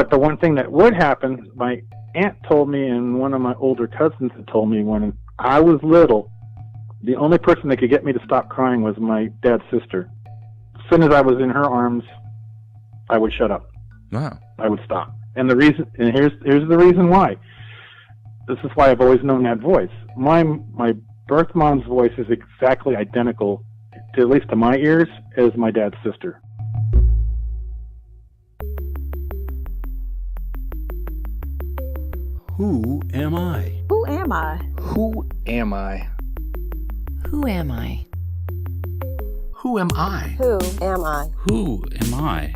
But the one thing that would happen, my aunt told me, and one of my older cousins had told me when I was little, the only person that could get me to stop crying was my dad's sister. As soon as I was in her arms, I would shut up. Wow. I would stop. And the reason, and here's the reason why. This is why I've always known that voice. My birth mom's voice is exactly identical, at least to my ears, as my dad's sister. Who am I? Who am I? Who am I? Who am I? Who am I? Who am I? Who am I?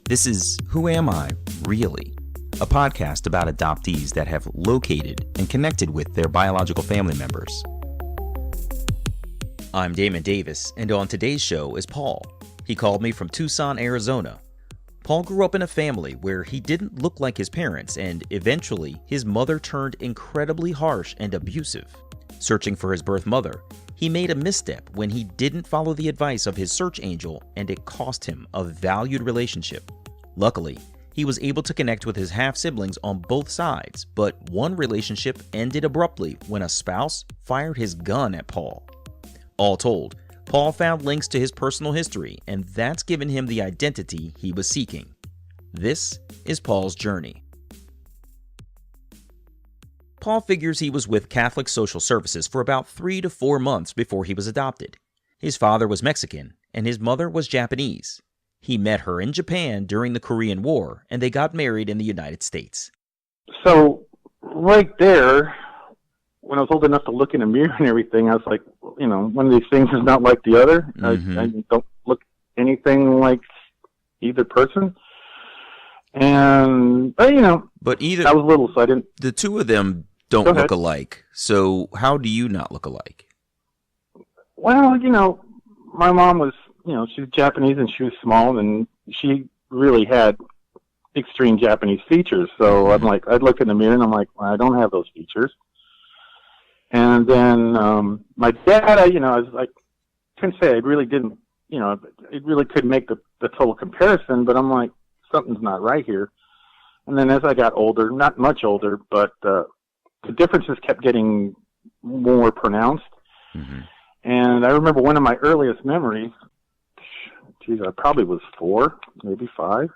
This is Who Am I, Really? A podcast about adoptees that have located and connected with their biological family members. I'm Damon Davis, and on today's show is Paul. He called me from Tucson, Arizona. Paul grew up in a family where he didn't look like his parents, and eventually his mother turned incredibly harsh and abusive. Searching for his birth mother, he made a misstep when he didn't follow the advice of his search angel, and it cost him a valued relationship. Luckily, he was able to connect with his half-siblings on both sides, but one relationship ended abruptly when a spouse fired his gun at Paul. All told, Paul found links to his personal history, and that's given him the identity he was seeking. This is Paul's journey. Paul figures he was with Catholic Social Services for about 3 to 4 months before he was adopted. His father was Mexican, and his mother was Japanese. He met her in Japan during the Korean War, and they got married in the United States. So, right there, when I was old enough to look in a mirror and everything, I was like, you know, one of these things is not like the other. Mm-hmm. I don't look anything like either person. And, but, you know, But either I was little, so I didn't. the two of them don't Go ahead. look alike. So how do you not look alike? Well, you know, my mom was, you know, she's Japanese and she was small, and she really had extreme Japanese features. So I'm like, I'd look in the mirror and I'm like, well, I don't have those features. And then my dad, I was like, couldn't say I really didn't, you know, it really couldn't make the total comparison, but I'm like, something's not right here. And then as I got older, not much older, but the differences kept getting more pronounced. Mm-hmm. And I remember one of my earliest memories, I probably was 4, maybe 5.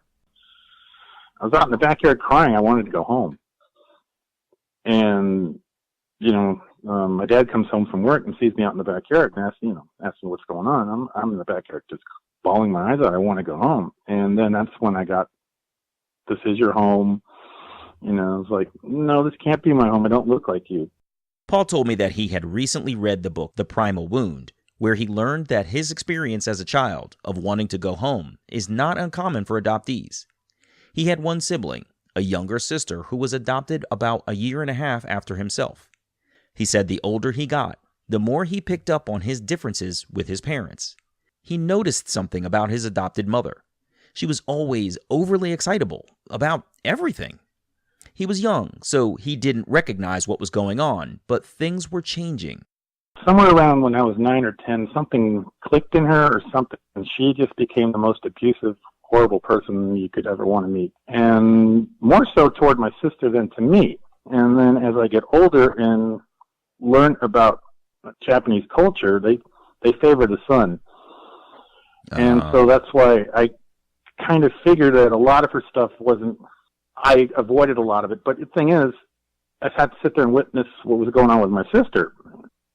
I was out in the backyard crying. I wanted to go home. And, you know, my dad comes home from work and sees me out in the backyard and asks me what's going on. I'm in the backyard just bawling my eyes out. I want to go home. And then that's when I got, this is your home. You know, I was like, no, this can't be my home. I don't look like you. Paul told me that he had recently read the book The Primal Wound, where he learned that his experience as a child of wanting to go home is not uncommon for adoptees. He had one sibling, a younger sister, who was adopted about a year and a half after himself. He said the older he got, the more he picked up on his differences with his parents. He noticed something about his adopted mother. She was always overly excitable about everything. He was young, so he didn't recognize what was going on, but things were changing. Somewhere around when I was 9 or 10, something clicked in her or something, and she just became the most abusive, horrible person you could ever want to meet. And more so toward my sister than to me. And then as I get older and learn about Japanese culture, they favor the son. And so that's why I kind of figured that a lot of her stuff I avoided a lot of it. But the thing is, I had to sit there and witness what was going on with my sister.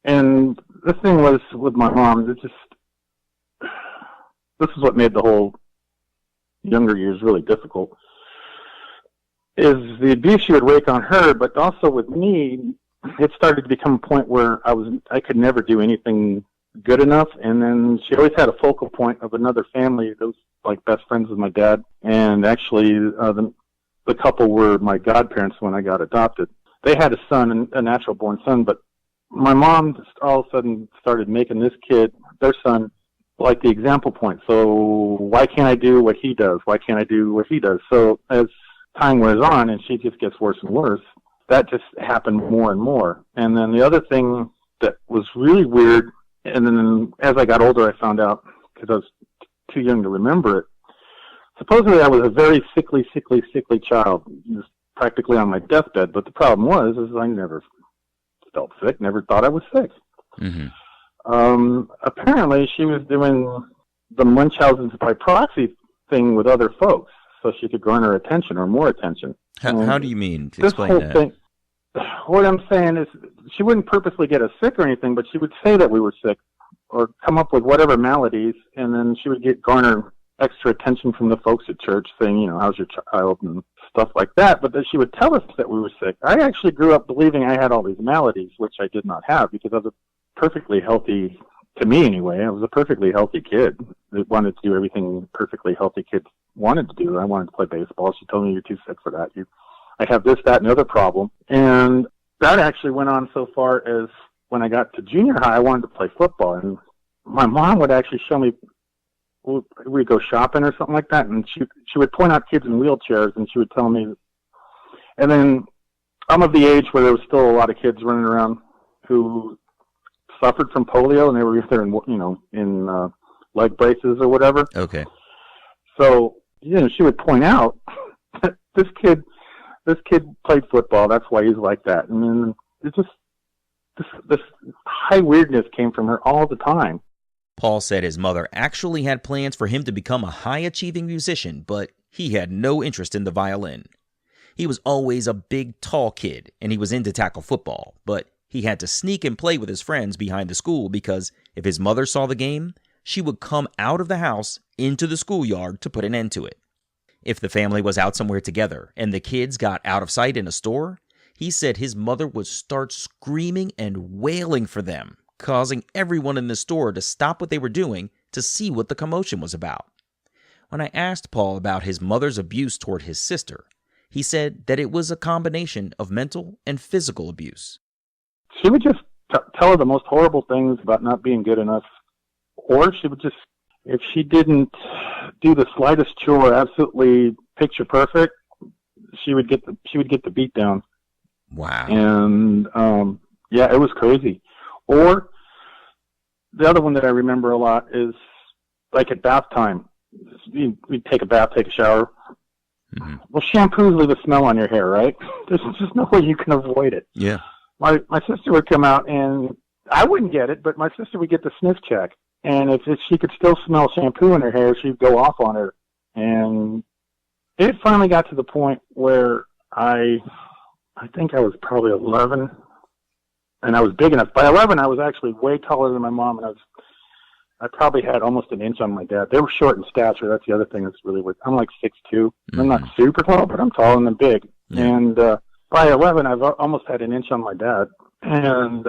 And the thing was with my mom, this is what made the whole younger years really difficult, is the abuse she would rake on her, but also with me, it started to become a point where I could never do anything good enough. And then she always had a focal point of another family that was like best friends with my dad. And actually, the couple were my godparents when I got adopted. They had a son, a natural born son, but my mom just all of a sudden started making this kid, their son, like the example point. So why can't I do what he does? Why can't I do what he does? So as time wears on and she just gets worse and worse, that just happened more and more. And then the other thing that was really weird, and then as I got older, I found out, because I was too young to remember it, supposedly I was a very sickly child, just practically on my deathbed. But the problem was, is I never felt sick, never thought I was sick. Apparently she was doing the Munchausen's by proxy thing with other folks, so she could garner attention or more attention. How do you mean? This Explain whole that. thing, what I'm saying is, she wouldn't purposely get us sick or anything, but she would say that we were sick or come up with whatever maladies, and then she would garner extra attention from the folks at church saying, you know, how's your child and stuff like that. But then she would tell us that we were sick. I actually grew up believing I had all these maladies, which I did not have, because I was a perfectly healthy, to me anyway, I was a perfectly healthy kid that wanted to do everything perfectly healthy kids wanted to do. I wanted to play baseball. She told me, you're too sick for that. I have this, that, and the other problem. And that actually went on so far as when I got to junior high, I wanted to play football. And my mom would actually show me, we'd go shopping or something like that, and she would point out kids in wheelchairs, and she would tell me. And then I'm of the age where there was still a lot of kids running around who suffered from polio, and they were either in leg braces or whatever. Okay. So, you know, she would point out that this kid played football. That's why he's like that. And then it's just this high weirdness came from her all the time. Paul said his mother actually had plans for him to become a high-achieving musician, but he had no interest in the violin. He was always a big, tall kid, and he was into tackle football, but he had to sneak and play with his friends behind the school because if his mother saw the game, she would come out of the house into the schoolyard to put an end to it. If the family was out somewhere together and the kids got out of sight in a store, he said his mother would start screaming and wailing for them, causing everyone in the store to stop what they were doing to see what the commotion was about. When I asked Paul about his mother's abuse toward his sister, he said that it was a combination of mental and physical abuse. She would just tell her the most horrible things about not being good enough, or she would just, if she didn't do the slightest chore absolutely picture perfect, she would get the beat down. Wow. And yeah, it was crazy. Or the other one that I remember a lot is like at bath time. We'd take a bath, take a shower. Mm-hmm. Well, shampoos leave a smell on your hair, right? There's just no way you can avoid it. Yeah. My sister would come out, and I wouldn't get it, but my sister would get the sniff check. And if she could still smell shampoo in her hair, she'd go off on her. And it finally got to the point where I think I was probably 11, and I was big enough. By 11, I was actually way taller than my mom, and I probably had almost an inch on my dad. They were short in stature. That's the other thing that's really weird. I'm like 6'2". Mm-hmm. I'm not super tall, but I'm tall and I'm big. Yeah. And by 11, I've almost had an inch on my dad. And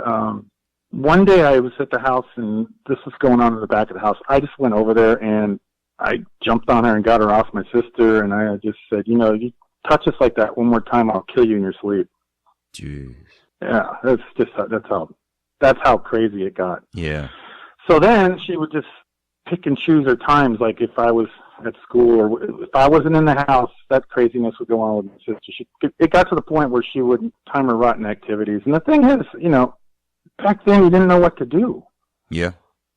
one day I was at the house, and this was going on in the back of the house. I just went over there, and I jumped on her and got her off my sister, and I just said, you know, you touch us like that one more time, I'll kill you in your sleep. Jeez. Yeah, that's how crazy it got. Yeah. So then she would just pick and choose her times, like if I was at school or if I wasn't in the house, that craziness would go on with my sister. It got to the point where she would time her rotten activities. And the thing is, you know, back then you didn't know what to do. Yeah.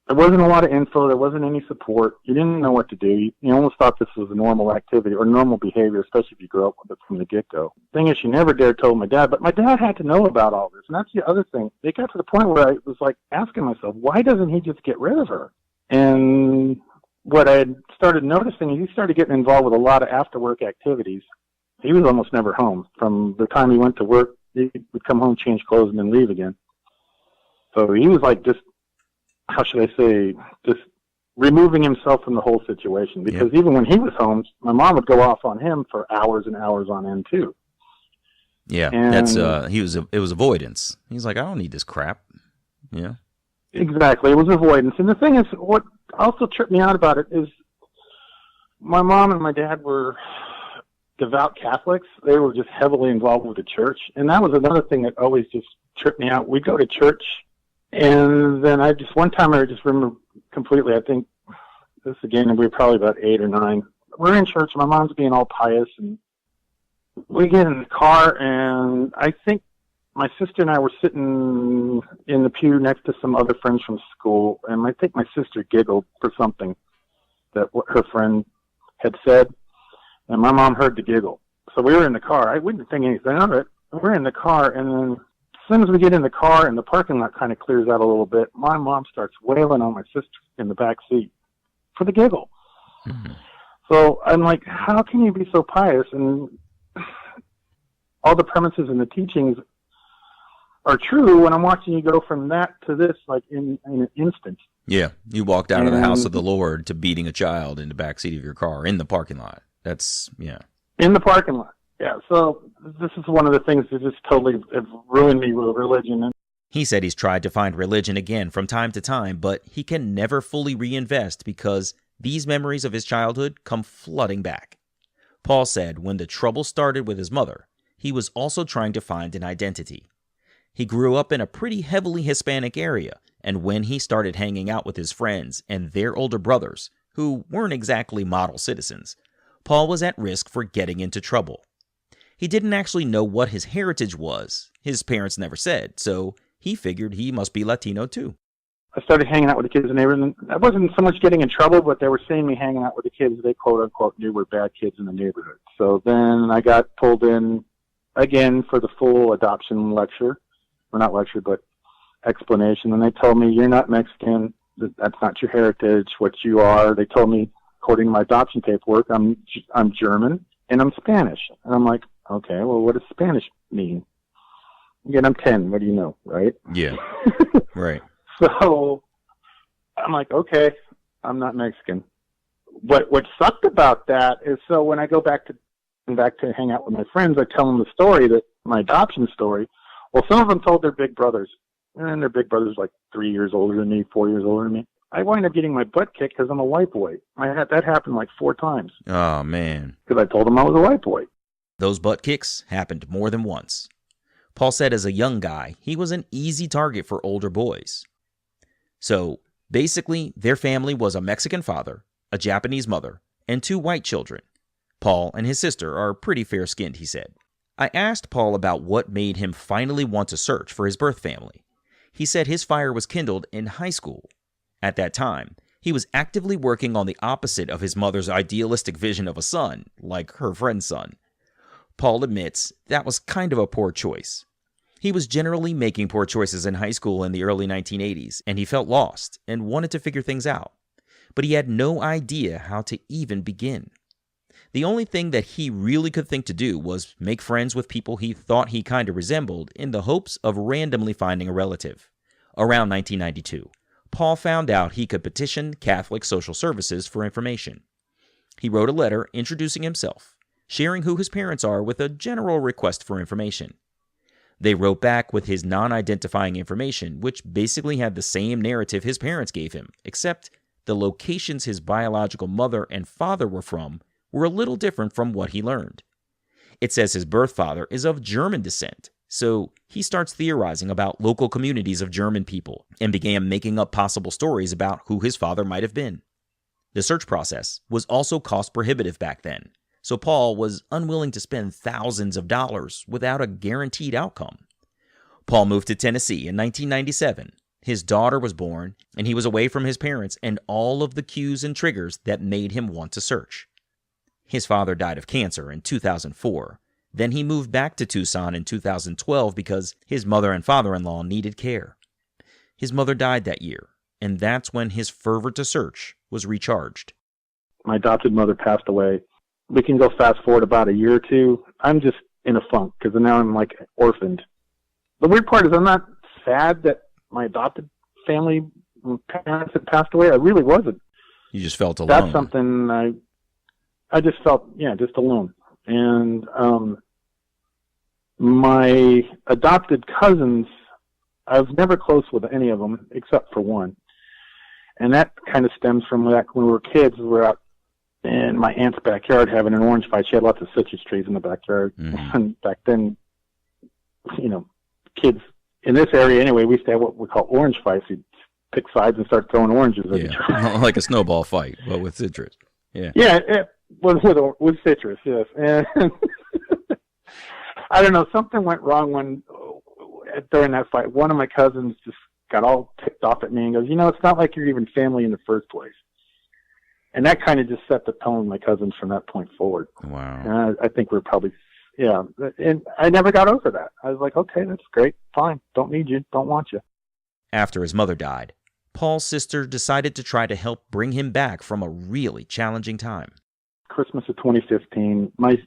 There wasn't a lot of info. There wasn't any support. You didn't know what to do. You almost thought this was a normal activity or normal behavior, especially if you grew up with it from the get-go. The thing is, she never dared tell my dad, but my dad had to know about all this. And that's the other thing. It got to the point where I was like asking myself, why doesn't he just get rid of her? And what I had started noticing is he started getting involved with a lot of after-work activities. He was almost never home. From the time he went to work, he would come home, change clothes, and then leave again. So he was like just, how should I say, just removing himself from the whole situation. Because even when he was home, my mom would go off on him for hours and hours on end too. Yeah, and that's it was avoidance. He's like, I don't need this crap. Yeah. Exactly, it was avoidance. And the thing is, what also tripped me out about it is my mom and my dad were devout Catholics. They were just heavily involved with the church. And that was another thing that always just tripped me out. We'd go to church, and then one time I just remember completely, I think this again, we were probably about 8 or 9. We're in church, my mom's being all pious, and we get in the car, and I think my sister and I were sitting in the pew next to some other friends from school, and I think my sister giggled for something that her friend had said. And my mom heard the giggle. So we were in the car. I wouldn't think anything of it. We're in the car, and then as soon as we get in the car and the parking lot kind of clears out a little bit, my mom starts wailing on my sister in the back seat for the giggle. Mm-hmm. So I'm like, how can you be so pious? And all the premises and the teachings are true when I'm watching you go from that to this, like in an instant. Yeah, you walked out of the house of the Lord to beating a child in the backseat of your car in the parking lot. That's, yeah. In the parking lot, yeah. So this is one of the things that just totally have ruined me with religion. He said he's tried to find religion again from time to time, but he can never fully reinvest because these memories of his childhood come flooding back. Paul said when the trouble started with his mother, he was also trying to find an identity. He grew up in a pretty heavily Hispanic area, and when he started hanging out with his friends and their older brothers, who weren't exactly model citizens, Paul was at risk for getting into trouble. He didn't actually know what his heritage was. His parents never said, so he figured he must be Latino too. I started hanging out with the kids in the neighborhood, and I wasn't so much getting in trouble, but they were seeing me hanging out with the kids they quote-unquote knew were bad kids in the neighborhood. So then I got pulled in again for the full adoption lecture. Or not lecture, but explanation. And they told me, you're not Mexican. That's not your heritage. What you are. They told me, according to my adoption paperwork, I'm German and I'm Spanish. And I'm like, okay, well, what does Spanish mean? Again, I'm 10. What do you know, right? Yeah, right. So I'm like, okay, I'm not Mexican. What sucked about that is, so when I go back to hang out with my friends, I tell them the story, that my adoption story. Well, some of them told their big brothers, and their big brother's like 3 years older than me, 4 years older than me. I wind up getting my butt kicked because I'm a white boy. That happened like 4 times. Oh, man. Because I told them I was a white boy. Those butt kicks happened more than once. Paul said as a young guy, he was an easy target for older boys. So, basically, their family was a Mexican father, a Japanese mother, and 2 white children. Paul and his sister are pretty fair-skinned, he said. I asked Paul about what made him finally want to search for his birth family. He said his fire was kindled in high school. At that time, he was actively working on the opposite of his mother's idealistic vision of a son, like her friend's son. Paul admits that was kind of a poor choice. He was generally making poor choices in high school in the early 1980s, and he felt lost and wanted to figure things out. But he had no idea how to even begin. The only thing that he really could think to do was make friends with people he thought he kind of resembled in the hopes of randomly finding a relative. Around 1992, Paul found out he could petition Catholic Social Services for information. He wrote a letter introducing himself, sharing who his parents are with a general request for information. They wrote back with his non-identifying information, which basically had the same narrative his parents gave him, except the locations his biological mother and father were from were a little different from what he learned. It says his birth father is of German descent, so he starts theorizing about local communities of German people and began making up possible stories about who his father might have been. The search process was also cost prohibitive back then, so Paul was unwilling to spend thousands of dollars without a guaranteed outcome. Paul moved to Tennessee in 1997. His daughter was born, and he was away from his parents and all of the cues and triggers that made him want to search. His father died of cancer in 2004. Then he moved back to Tucson in 2012 because his mother and father-in-law needed care. His mother died that year, and that's when his fervor to search was recharged. My adopted mother passed away. We can go fast forward about a year or two. I'm just in a funk because now I'm like orphaned. The weird part is I'm not sad that my adopted family parents had passed away. I really wasn't. You just felt alone. That's something I just felt, just alone. And my adopted cousins, I was never close with any of them except for one. And that kind of stems from back when we were kids. We were out in my aunt's backyard having an orange fight. She had lots of citrus trees in the backyard. Mm-hmm. And back then, kids in this area anyway, we used to have what we call orange fights. You'd pick sides and start throwing oranges at each other. Like a snowball fight, but with citrus. Yeah. Yeah. With citrus, yes. And I don't know, something went wrong during that fight. One of my cousins just got all ticked off at me and goes, it's not like you're even family in the first place. And that kind of just set the tone with my cousins from that point forward. Wow. And I think we're probably, yeah. And I never got over that. I was like, okay, that's great. Fine. Don't need you. Don't want you. After his mother died, Paul's sister decided to try to help bring him back from a really challenging time. Christmas of 2015, my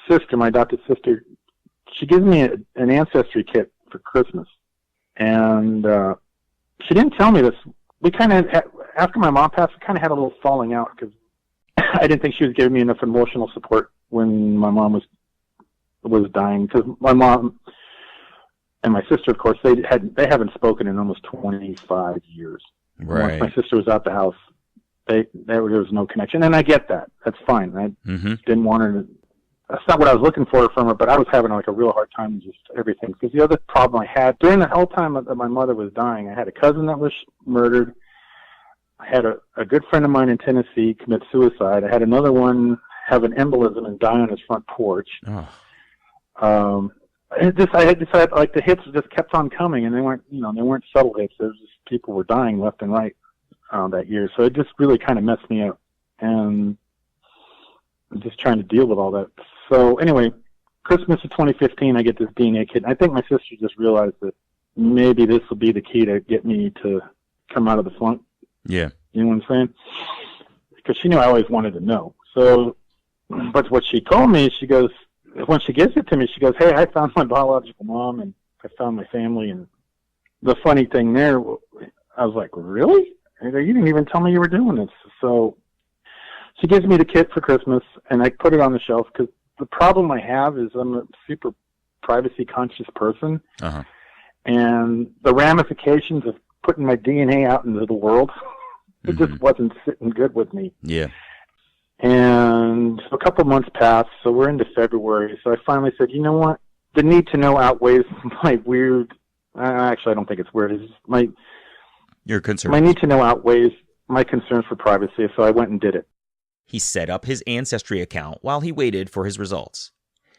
sister, my adopted sister, she gives me an ancestry kit for Christmas. And she didn't tell me this. We kind of, after my mom passed, we kind of had a little falling out because I didn't think she was giving me enough emotional support when my mom was dying. Because my mom and my sister, of course, they haven't spoken in almost 25 years. Right. Once my sister was out the house, there was no connection, and I get that. That's fine. I didn't want her to. That's not what I was looking for from her, but I was having like a real hard time with just everything. Because the other problem I had during the whole time that my mother was dying, I had a cousin that was murdered. I had a good friend of mine in Tennessee commit suicide. I had another one have an embolism and die on his front porch. Oh. I had decided like the hits just kept on coming, and they weren't subtle hits. There was just people were dying left and right that year. So it just really kind of messed me up, and I'm just trying to deal with all that. So anyway, Christmas of 2015, I get this DNA kit. I think my sister just realized that maybe this will be the key to get me to come out of the funk. Yeah. You know what I'm saying? Because she knew I always wanted to know. So, but what she told me, she goes, when she gives it to me, she goes, hey, I found my biological mom and I found my family. And the funny thing there, I was like, really? You didn't even tell me you were doing this. So she gives me the kit for Christmas, and I put it on the shelf because the problem I have is I'm a super privacy conscious person. Uh-huh. And the ramifications of putting my DNA out into the world, it just wasn't sitting good with me. Yeah. And a couple months passed, so we're into February. So I finally said, you know what? The need to know outweighs my weird. Actually, I don't think it's weird. It's just Your concern. My need to know outweighs my concerns for privacy. So I went and did it. He set up his Ancestry account while he waited for his results.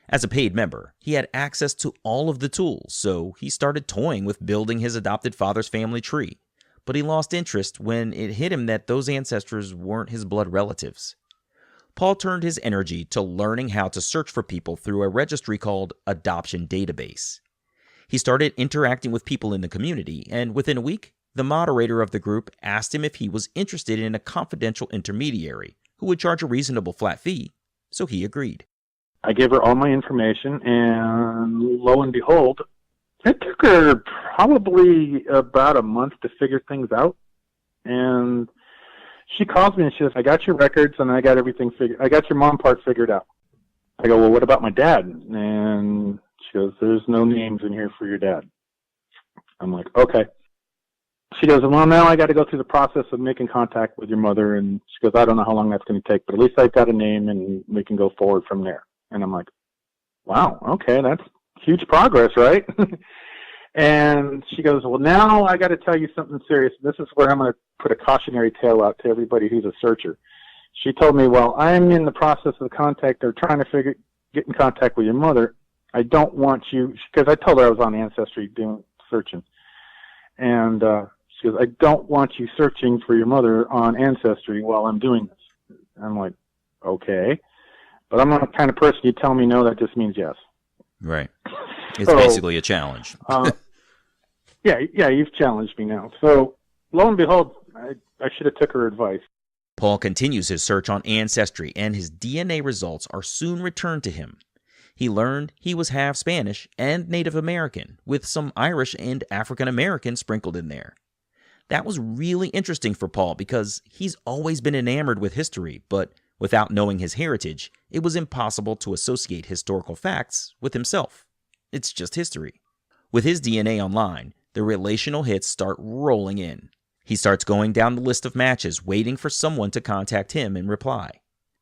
As a paid member, he had access to all of the tools, so he started toying with building his adopted father's family tree. But he lost interest when it hit him that those ancestors weren't his blood relatives. Paul turned his energy to learning how to search for people through a registry called Adoption Database. He started interacting with people in the community, and within a week, the moderator of the group asked him if he was interested in a confidential intermediary who would charge a reasonable flat fee, so he agreed. I gave her all my information, and lo and behold, it took her probably about a month to figure things out. And she calls me and she says, I got your records and I got everything figured. I got your mom part figured out. I go, well, what about my dad? And she goes, there's no names in here for your dad. I'm like, okay. She goes, well, now I got to go through the process of making contact with your mother. And she goes, I don't know how long that's going to take, but at least I've got a name and we can go forward from there. And I'm like, wow, okay, that's huge progress, right? And she goes, well, now I got to tell you something serious. This is where I'm going to put a cautionary tale out to everybody who's a searcher. She told me, well, I'm in the process of contact or trying to get in contact with your mother. I don't want you, because I told her I was on Ancestry doing searching. And she goes, I don't want you searching for your mother on Ancestry while I'm doing this. I'm like, okay. But I'm not the kind of person you tell me no, that just means yes. Right. It's basically a challenge. Yeah, you've challenged me now. So, lo and behold, I should have took her advice. Paul continues his search on Ancestry, and his DNA results are soon returned to him. He learned he was half Spanish and Native American, with some Irish and African American sprinkled in there. That was really interesting for Paul because he's always been enamored with history, but without knowing his heritage, it was impossible to associate historical facts with himself. It's just history. With his DNA online, the relational hits start rolling in. He starts going down the list of matches, waiting for someone to contact him and reply.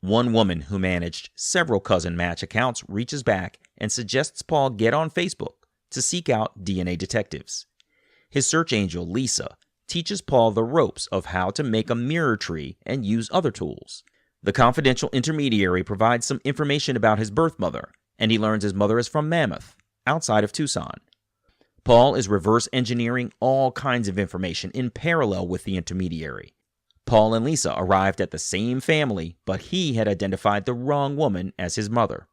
One woman who managed several cousin match accounts reaches back and suggests Paul get on Facebook to seek out DNA detectives. His search angel, Lisa, teaches Paul the ropes of how to make a mirror tree and use other tools. The confidential intermediary provides some information about his birth mother, and he learns his mother is from Mammoth, outside of Tucson. Paul is reverse engineering all kinds of information in parallel with the intermediary. Paul and Lisa arrived at the same family, but he had identified the wrong woman as his mother.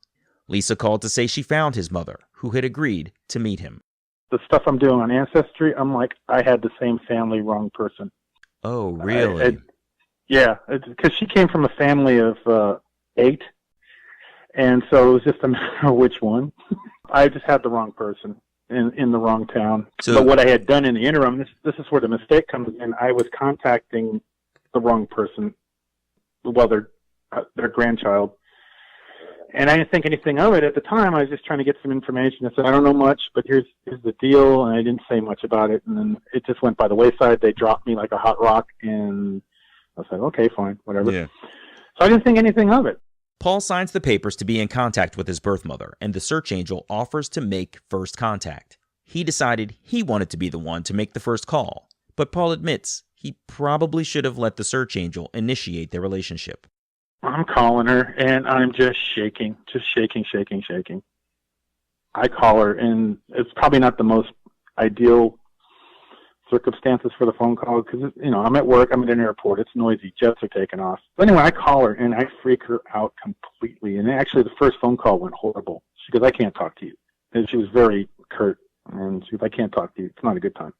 Lisa called to say she found his mother, who had agreed to meet him. The stuff I'm doing on Ancestry, I'm like, I had the same family, wrong person. Oh, really? Yeah, because she came from a family of 8, and so it was just a matter of which one. I just had the wrong person in the wrong town. But what I had done in the interim, this is where the mistake comes in. I was contacting the wrong person, well, their grandchild. And I didn't think anything of it at the time. I was just trying to get some information. I said, I don't know much, but here's the deal. And I didn't say much about it. And then it just went by the wayside. They dropped me like a hot rock. And I was like, okay, fine, whatever. Yeah. So I didn't think anything of it. Paul signs the papers to be in contact with his birth mother, and the search angel offers to make first contact. He decided he wanted to be the one to make the first call, but Paul admits he probably should have let the search angel initiate their relationship. I'm calling her, and I'm just shaking. I call her, and it's probably not the most ideal circumstances for the phone call because, I'm at work, I'm at an airport, it's noisy, jets are taking off. But anyway, I call her, and I freak her out completely. And actually, the first phone call went horrible. She goes, I can't talk to you. And she was very curt, and she goes, I can't talk to you. It's not a good time.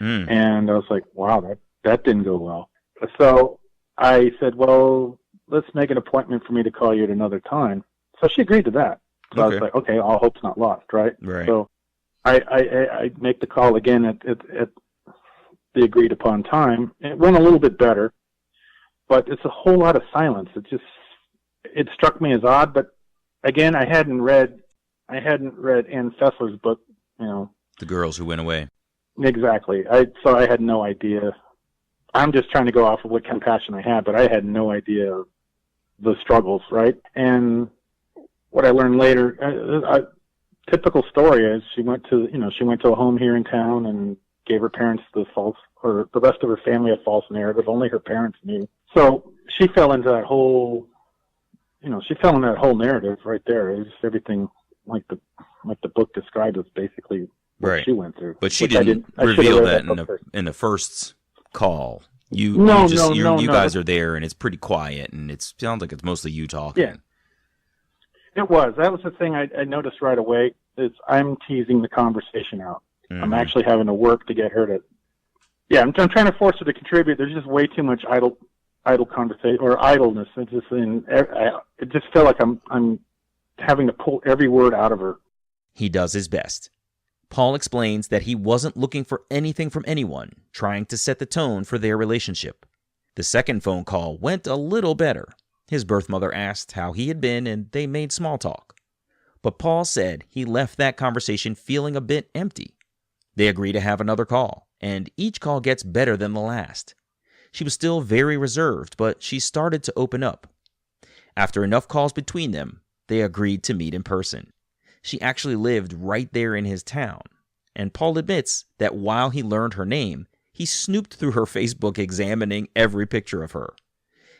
And I was like, wow, that didn't go well. So I said, well, let's make an appointment for me to call you at another time. So she agreed to that. So I was like, okay, all hope's not lost, right? So I make the call again at the agreed upon time. It went a little bit better, but it's a whole lot of silence. It struck me as odd, but again, I hadn't read Ann Fessler's book, The Girls Who Went Away. Exactly. So I had no idea. I'm just trying to go off of what compassion I had, but I had no idea the struggles, right? And what I learned later, typical story is she went to a home here in town and gave her parents the rest of her family a false narrative. Only her parents knew. So she fell into that whole, narrative right there. It was everything like the book described as basically what she went through. But she didn't reveal that in the first call. You guys are there and it's pretty quiet and it sounds like it's mostly you talking. Yeah. It was. That was the thing I noticed right away. Is I'm teasing the conversation out. Mm-hmm. I'm actually having to work to get her to. Yeah, I'm trying to force her to contribute. There's just way too much idle conversation or idleness. It just felt like I'm having to pull every word out of her. He does his best. Paul explains that he wasn't looking for anything from anyone, trying to set the tone for their relationship. The second phone call went a little better. His birth mother asked how he had been, and they made small talk. But Paul said he left that conversation feeling a bit empty. They agree to have another call, and each call gets better than the last. She was still very reserved, but she started to open up. After enough calls between them, they agreed to meet in person. She actually lived right there in his town, and Paul admits that while he learned her name, he snooped through her Facebook examining every picture of her.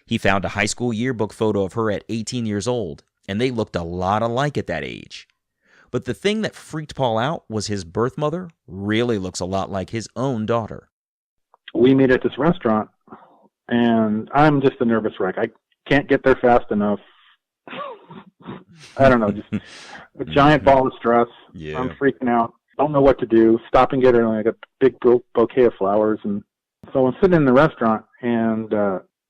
He found a high school yearbook photo of her at 18 years old, and they looked a lot alike at that age. But the thing that freaked Paul out was his birth mother really looks a lot like his own daughter. We meet at this restaurant, and I'm just a nervous wreck. I can't get there fast enough. I don't know, just a giant ball of stress. Yeah. I'm freaking out. Don't know what to do. Stop and get her like a big bouquet of flowers. And so I'm sitting in the restaurant, and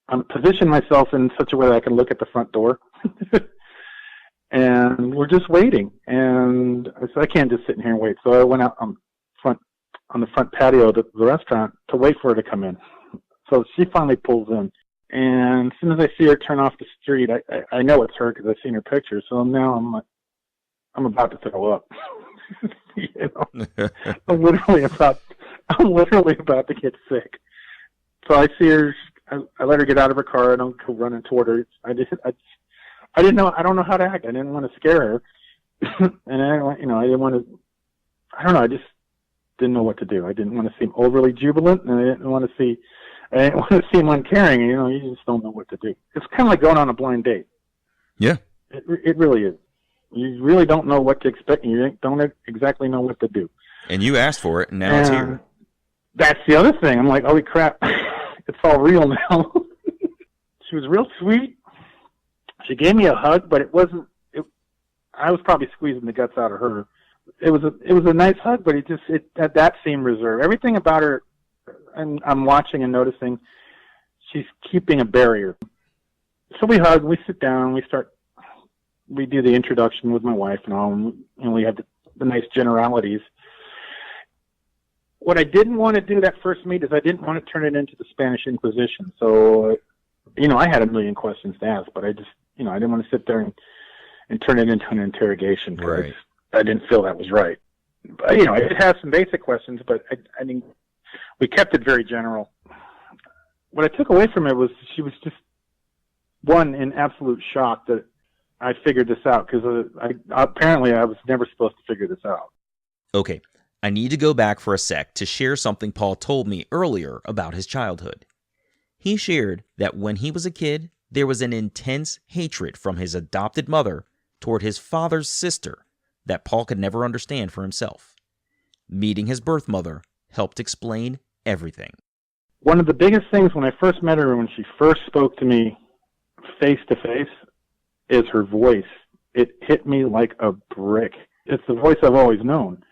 I'm positioning myself in such a way that I can look at the front door. And we're just waiting. And I said, I can't just sit in here and wait. So I went out on the front patio of the restaurant to wait for her to come in. So she finally pulls in. And as soon as I see her turn off the street, I know it's her because I've seen her picture. So now I'm about to throw up. I'm literally about to get sick. So I see her. I let her get out of her car. I don't go running toward her. I didn't know. I don't know how to act. I didn't want to scare her, and I didn't want to. I don't know. I just didn't know what to do. I didn't want to seem overly jubilant, and I didn't want to seem uncaring. You just don't know what to do. It's kind of like going on a blind date. Yeah, it really is. You really don't know what to expect, and you don't exactly know what to do. And you asked for it, and now it's here. That's the other thing. I'm like, holy crap. it's all real now. She was real sweet. She gave me a hug, but it wasn't. I was probably squeezing the guts out of her. It was a nice hug, but that seemed reserved. Everything about her, I'm watching and noticing, she's keeping a barrier. So we hug, we sit down, we do the introduction with my wife and all, and we have the nice generalities. What I didn't want to do that first meet is I didn't want to turn it into the Spanish Inquisition. So, I had a million questions to ask, but I just, I didn't want to sit there and turn it into an interrogation. Right. I didn't feel that was right. But, I did have some basic questions, but I mean, we kept it very general. What I took away from it was she was just, one, in absolute shock that I figured this out, because apparently I was never supposed to figure this out. Okay, I need to go back for a sec to share something Paul told me earlier about his childhood. He shared that when he was a kid, there was an intense hatred from his adopted mother toward his father's sister that Paul could never understand for himself. Meeting his birth mother helped explain everything. One of the biggest things when I first met her, when she first spoke to me face to face, is her voice. It hit me like a brick. It's the voice I've always known.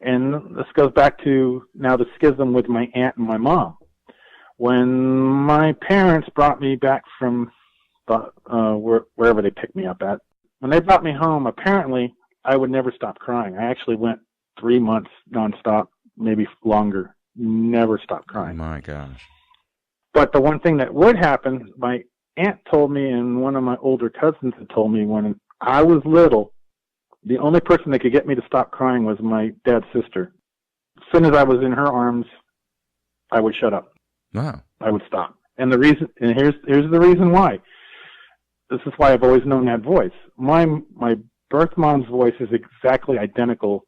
And this goes back to now the schism with my aunt and my mom. When my parents brought me back from wherever they picked me up at, when they brought me home, apparently I would never stop crying. I actually went 3 months nonstop, maybe longer, never stopped crying. Oh my gosh. But the one thing that would happen, my aunt told me, and one of my older cousins had told me, when I was little, the only person that could get me to stop crying was my dad's sister. As soon as I was in her arms, I would shut up. Wow. I would stop. And the reason, and here's the reason why. This is why I've always known that voice. My birth mom's voice is exactly identical,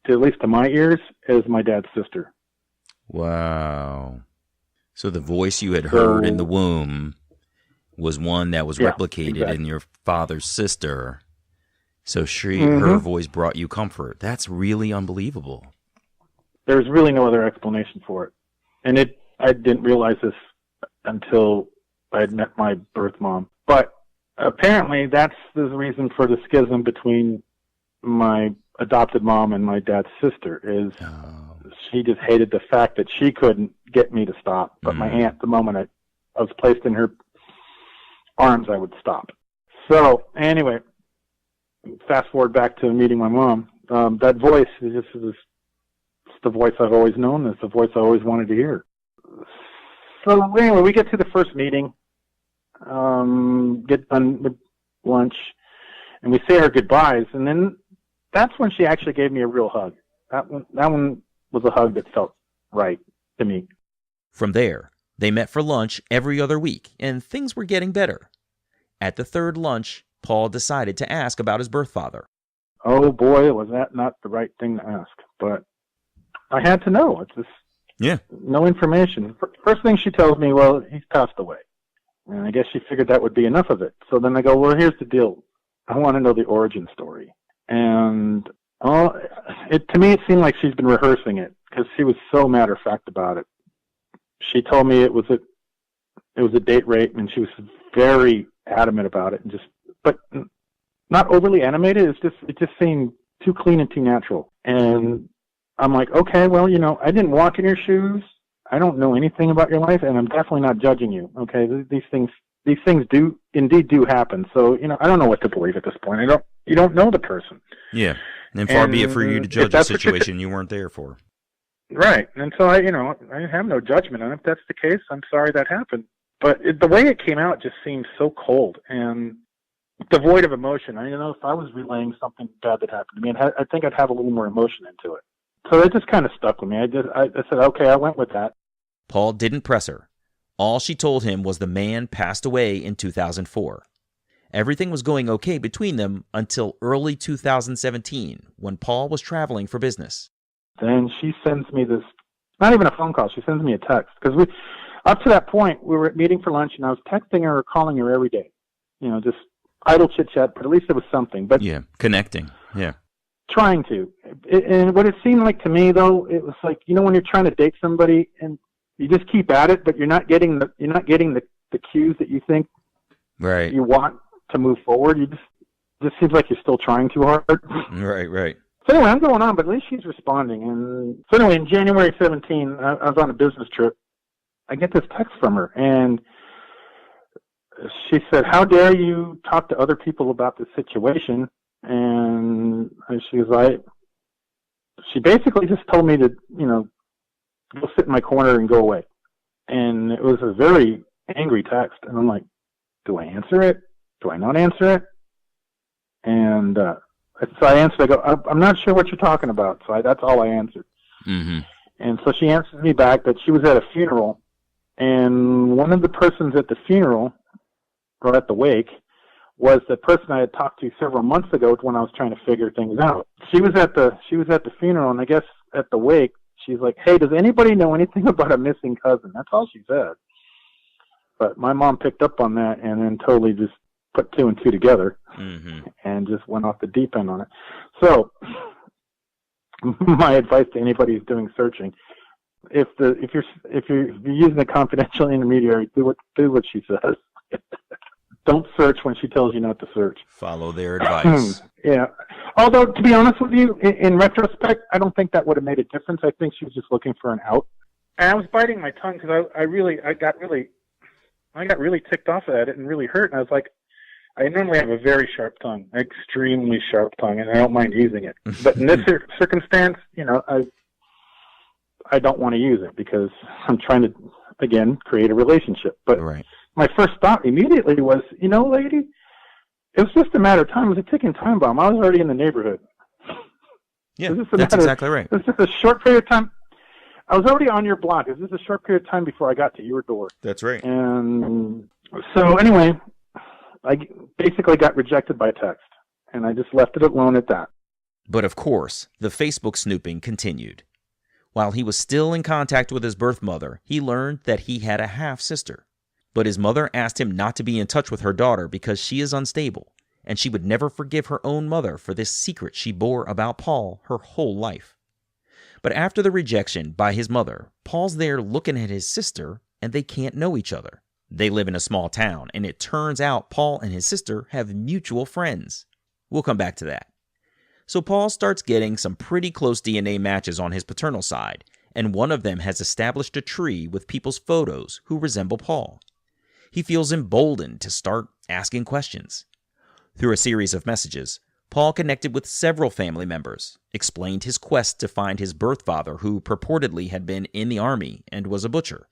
at least to my ears, as my dad's sister. Wow. So the voice you had heard in the womb was one that was replicated in your father's sister. So her voice brought you comfort. That's really unbelievable. There's really no other explanation for it. And I didn't realize this until I had met my birth mom. But apparently that's the reason for the schism between my adopted mom and my dad's sister, is she just hated the fact that she couldn't get me to stop. But my aunt, the moment I was placed in her arms, I would stop. So anyway, fast forward back to meeting my mom. That voice is the voice I've always known. It's the voice I always wanted to hear. So anyway, we get to the first meeting, get done with lunch, and we say our goodbyes. And then that's when she actually gave me a real hug. That one was a hug that felt right to me. From there, they met for lunch every other week, and things were getting better. At the third lunch, Paul decided to ask about his birth father. Oh boy, was that not the right thing to ask. But I had to know. It's just no information. First thing she tells me, well, he's passed away. And I guess she figured that would be enough of it. So then I go, well, here's the deal. I want to know the origin story. And to me, it seemed like she's been rehearsing it, because she was so matter-of-fact about it. She told me it was a date rape, and she was very adamant about it, but not overly animated. It just seemed too clean and too natural. And I'm like, okay, well, I didn't walk in your shoes. I don't know anything about your life, and I'm definitely not judging you. Okay, these things do indeed happen. So I don't know what to believe at this point. You don't know the person. Yeah, and far be it for you to judge a situation you weren't there for. Right, and so I have no judgment on it. If that's the case, I'm sorry that happened. But the way it came out just seemed so cold and devoid of emotion. If I was relaying something bad that happened to me, I think I'd have a little more emotion into it. So it just kind of stuck with me. I said, okay, I went with that. Paul didn't press her. All she told him was the man passed away in 2004. Everything was going okay between them until early 2017, when Paul was traveling for business. Then she sends me this, not even a phone call, she sends me a text. Because up to that point, we were meeting for lunch, and I was texting her or calling her every day. Just idle chit-chat, but at least it was something. But yeah, connecting, yeah. Trying to. And what it seemed like to me, though, it was like, when you're trying to date somebody, and you just keep at it, but you're not getting the cues that you think Right. you want to move forward. You just seems like you're still trying too hard. Right. So anyway, I'm going on, but at least she's responding. And so anyway, in January 17, I was on a business trip. I get this text from her, and she said, "How dare you talk to other people about this situation?" And she was like, she basically just told me to, go sit in my corner and go away. And it was a very angry text. And I'm like, do I answer it? Do I not answer it? And so I answered. I go, I'm not sure what you're talking about. So that's all I answered. Mm-hmm. And so she answers me back that she was at a funeral, and one of the persons at the funeral, or at the wake, was the person I had talked to several months ago when I was trying to figure things out. She was at the funeral, and I guess at the wake, she's like, "Hey, does anybody know anything about a missing cousin?" That's all she said. But my mom picked up on that and then totally just put two and two together, and just went off the deep end on it. So my advice to anybody who's doing searching: if you're using a confidential intermediary, do what she says. Don't search when she tells you not to search. Follow their advice. Yeah. Although, to be honest with you, in retrospect, I don't think that would have made a difference. I think she was just looking for an out. And I was biting my tongue because I got really ticked off at it and really hurt. And I was like, I normally have a very sharp tongue, extremely sharp tongue, and I don't mind using it. But in this circumstance, I don't want to use it because I'm trying to, again, create a relationship. But right. My first thought immediately was, lady, it was just a matter of time. It was a ticking time bomb. I was already in the neighborhood. Yeah, that's exactly right. It was just a short period of time. I was already on your block. It was just a short period of time before I got to your door. That's right. And so anyway, I basically got rejected by text, and I just left it alone at that. But of course, the Facebook snooping continued. While he was still in contact with his birth mother, he learned that he had a half-sister. But his mother asked him not to be in touch with her daughter because she is unstable, and she would never forgive her own mother for this secret she bore about Paul her whole life. But after the rejection by his mother, Paul's there looking at his sister, and they can't know each other. They live in a small town, and it turns out Paul and his sister have mutual friends. We'll come back to that. So Paul starts getting some pretty close DNA matches on his paternal side, and one of them has established a tree with people's photos who resemble Paul. He feels emboldened to start asking questions. Through a series of messages, Paul connected with several family members, explained his quest to find his birth father who purportedly had been in the army and was a butcher.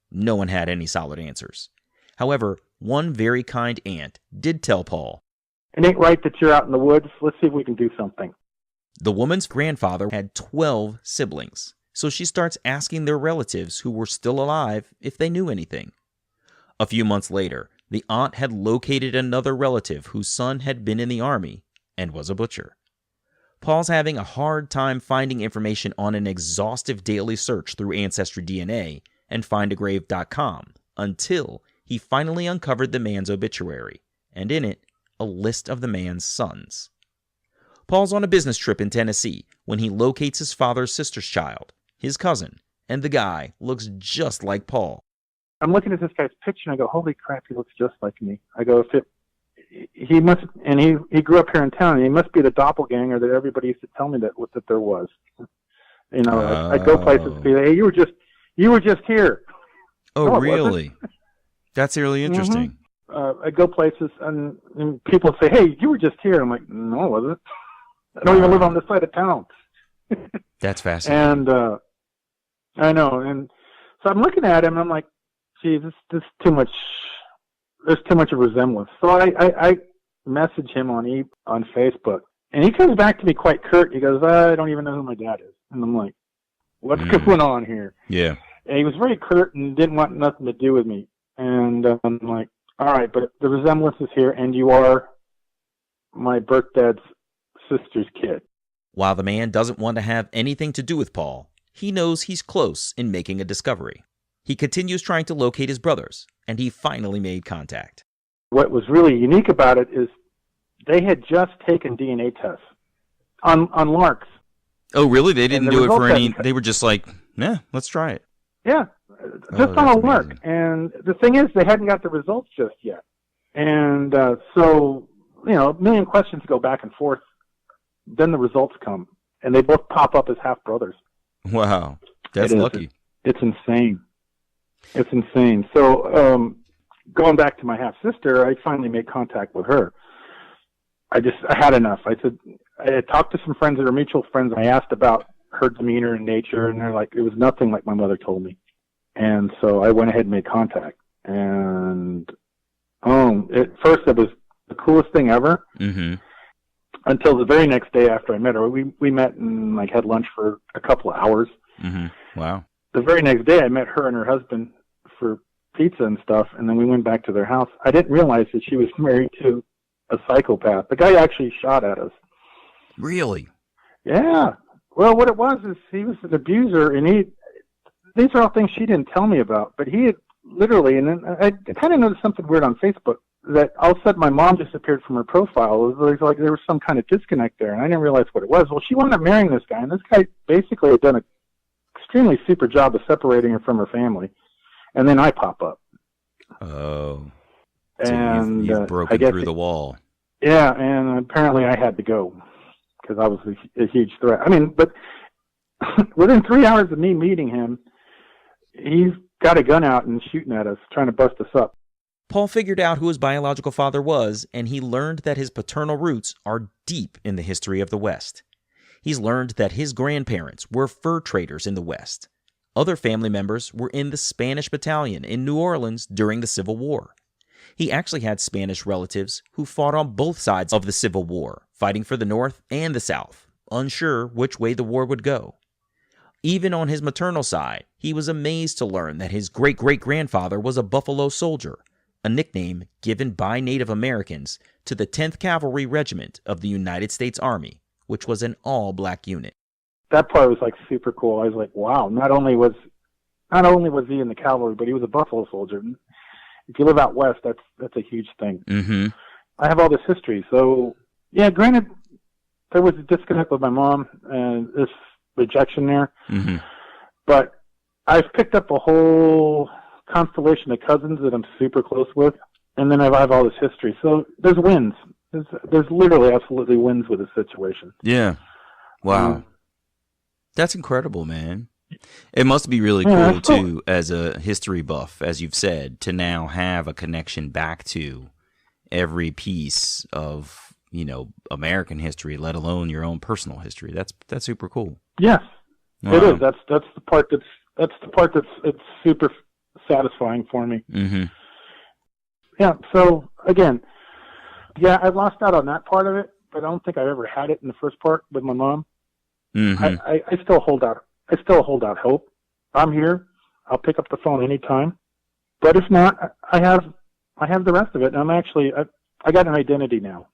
No one had any solid answers. However, one very kind aunt did tell Paul, "It ain't right that you're out in the woods. Let's see if we can do something." The woman's grandfather had 12 siblings, so she starts asking their relatives who were still alive if they knew anything. A few months later, the aunt had located another relative whose son had been in the army and was a butcher. Paul's having a hard time finding information on an exhaustive daily search through Ancestry DNA and findagrave.com until he finally uncovered the man's obituary, and in it, a list of the man's sons. Paul's on a business trip in Tennessee when he locates his father's sister's child, his cousin, and the guy looks just like Paul. I'm looking at this guy's picture and I go, "Holy crap, he looks just like me." I go, he must, and he grew up here in town, and he must be the doppelganger that everybody used to tell me that there was. I'd go places and be like, "Hey, you were just here." Oh, No, really? That's really interesting. I'd go places and people would say, "Hey, you were just here." I'm like, "No, I wasn't. I don't even live on this side of town." That's fascinating. And I know, and so I'm looking at him and I'm like, "Gee, this is too much. There's too much of a resemblance." So I message him on Facebook, and he comes back to me quite curt. He goes, "I don't even know who my dad is," and I'm like, "What's going on here?" Yeah. And he was very curt and didn't want nothing to do with me. And I'm like, "All right, but the resemblance is here, and you are my birth dad's sister's kid." While the man doesn't want to have anything to do with Paul, he knows he's close in making a discovery. He continues trying to locate his brothers, and he finally made contact. What was really unique about it is they had just taken DNA tests on larks. Oh, really? They didn't the do it results for any... hadn't- They were just like, let's try it. Yeah, just on a lark. And the thing is, they hadn't got the results just yet. And so, a million questions go back and forth. Then the results come, and they both pop up as half-brothers. Wow. That's lucky. It's insane. It's insane. So going back to my half-sister, I finally made contact with her. I had enough. I had talked to some friends that are mutual friends, and I asked about her demeanor and nature, and they're like, it was nothing like my mother told me. And so I went ahead and made contact. And at first it was the coolest thing ever. Mm-hmm. Until the very next day after I met her. We met and had lunch for a couple of hours. Mm-hmm. Wow. The very next day I met her and her husband for pizza and stuff, and then we went back to their house. I didn't realize that she was married to a psychopath. The guy actually shot at us. Really? Yeah. Well, what it was is he was an abuser, and these are all things she didn't tell me about, but he had literally, and then I kind of noticed something weird on Facebook, that all of a sudden my mom disappeared from her profile. It was like there was some kind of disconnect there, and I didn't realize what it was. Well, she wound up marrying this guy, and this guy basically had done an extremely super job of separating her from her family, and then I pop up. Oh. So and you've broken through the wall. Yeah, and apparently I had to go because I was a huge threat. I mean, but within 3 hours of me meeting him, he's got a gun out and shooting at us, trying to bust us up. Paul figured out who his biological father was, and he learned that his paternal roots are deep in the history of the West. He's learned that his grandparents were fur traders in the West. Other family members were in the Spanish battalion in New Orleans during the Civil War. He actually had Spanish relatives who fought on both sides of the Civil War, fighting for the North and the South, unsure which way the war would go. Even on his maternal side, he was amazed to learn that his great-great-grandfather was a Buffalo Soldier, a nickname given by Native Americans to the 10th Cavalry Regiment of the United States Army, which was an all-black unit. That part was super cool. I was like, wow, not only was he in the cavalry, but he was a Buffalo Soldier. If you live out west, that's a huge thing. Mm-hmm. I have all this history. So, yeah, granted, there was a disconnect with my mom and this rejection there. Mm-hmm. But I've picked up a whole constellation of cousins that I'm super close with, and then I have all this history. So there's wins. There's literally absolutely wins with this situation. Yeah. Wow. That's incredible, man. It must be really cool, too, as a history buff, as you've said, to now have a connection back to every piece of, American history, let alone your own personal history. That's super cool. Yes, wow. It is. That's the part that's it's super satisfying for me. Mm-hmm. Yeah. So again, I lost out on that part of it, but I don't think I ever had it in the first part with my mom. Mm-hmm. I still hold out. I still hold out hope. I'm here. I'll pick up the phone anytime. But if not, I have the rest of it. And I got an identity now,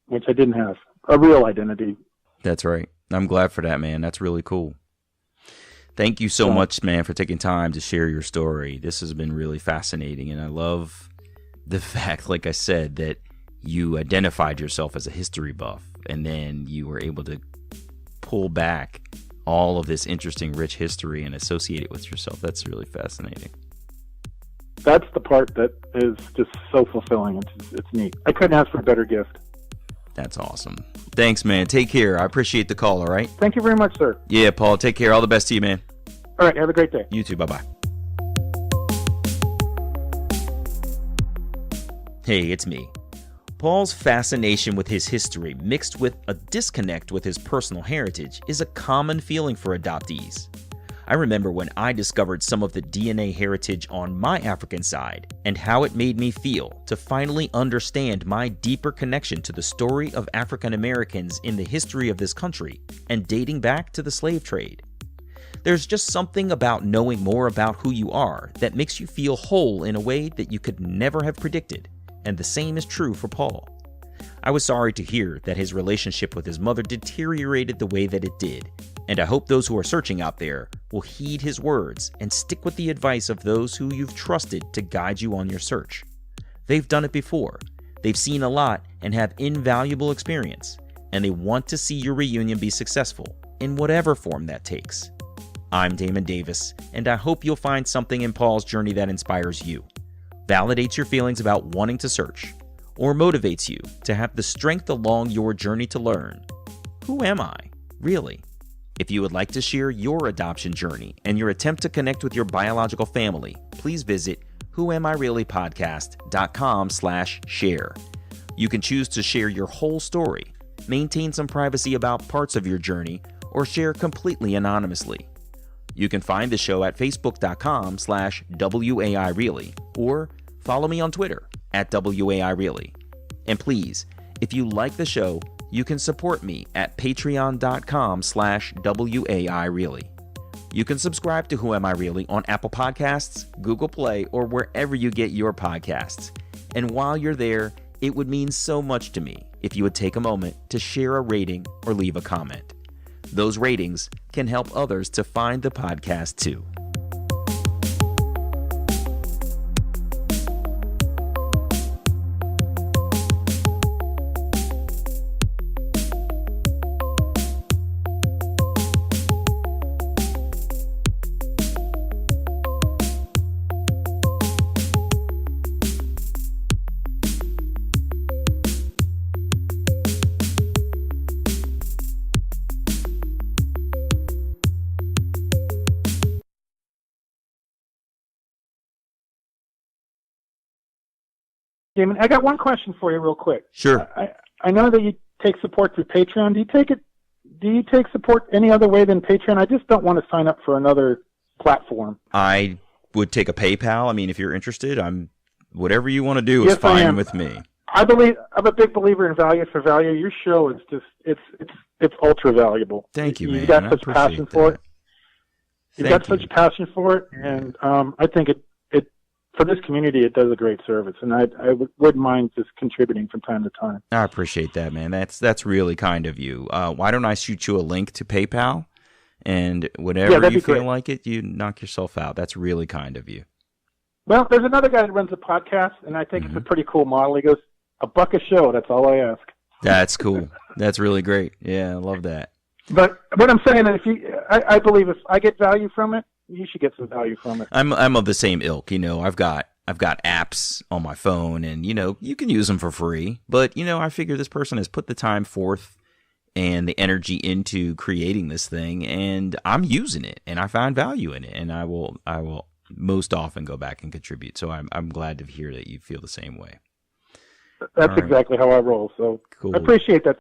which I didn't have, a real identity. That's right. I'm glad for that, man. That's really cool. Thank you so much, man, for taking time to share your story. This has been really fascinating, and I love the fact, like I said, that you identified yourself as a history buff, and then you were able to pull back all of this interesting, rich history and associate it with yourself. That's really fascinating. That's the part that is just so fulfilling. It's neat. I couldn't ask for a better gift. That's awesome. Thanks, man. Take care. I appreciate the call, all right? Thank you very much, sir. Yeah, Paul. Take care. All the best to you, man. All right. Have a great day. You too. Bye-bye. Hey, it's me. Paul's fascination with his history mixed with a disconnect with his personal heritage is a common feeling for adoptees. I remember when I discovered some of the DNA heritage on my African side and how it made me feel to finally understand my deeper connection to the story of African Americans in the history of this country and dating back to the slave trade. There's just something about knowing more about who you are that makes you feel whole in a way that you could never have predicted, and the same is true for Paul. I was sorry to hear that his relationship with his mother deteriorated the way that it did, and I hope those who are searching out there will heed his words and stick with the advice of those who you've trusted to guide you on your search. They've done it before, they've seen a lot and have invaluable experience, and they want to see your reunion be successful, in whatever form that takes. I'm Damon Davis, and I hope you'll find something in Paul's journey that inspires you, validates your feelings about wanting to search, or motivates you to have the strength along your journey to learn, who am I, really? If you would like to share your adoption journey and your attempt to connect with your biological family, please visit whoamireallypodcast.com/share. You can choose to share your whole story, maintain some privacy about parts of your journey, or share completely anonymously. You can find the show at facebook.com/WAIReally or follow me on Twitter at WAIReally. And please, if you like the show, you can support me at patreon.com/WAIReally. You can subscribe to Who Am I Really on Apple Podcasts, Google Play, or wherever you get your podcasts. And while you're there, it would mean so much to me if you would take a moment to share a rating or leave a comment. Those ratings can help others to find the podcast too. Damon, I got one question for you real quick. Sure. I know that you take support through Patreon. Do you take support any other way than Patreon? I just don't want to sign up for another platform. I would take a PayPal. I mean, if you're interested, whatever you want to do is fine with me. I'm a big believer in value for value. Your show is just it's ultra valuable. Thank you, man. You've got such passion for it. You've got such passion for it, and I think it for this community, it does a great service, and I wouldn't mind just contributing from time to time. I appreciate that, man. That's really kind of you. Why don't I shoot you a link to PayPal, and whenever you feel like it, you knock yourself out. That's really kind of you. Well, there's another guy that runs a podcast, and I think it's a pretty cool model. He goes, $1 a show, that's all I ask. That's cool. That's really great. Yeah, I love that. But what I'm saying is, I believe if I get value from it, you should get some value from it. I'm of the same ilk. I've got apps on my phone, and you can use them for free. But I figure this person has put the time forth and the energy into creating this thing, and I'm using it, and I find value in it, and I will most often go back and contribute. So I'm glad to hear that you feel the same way. That's exactly how I roll. So cool. I appreciate that.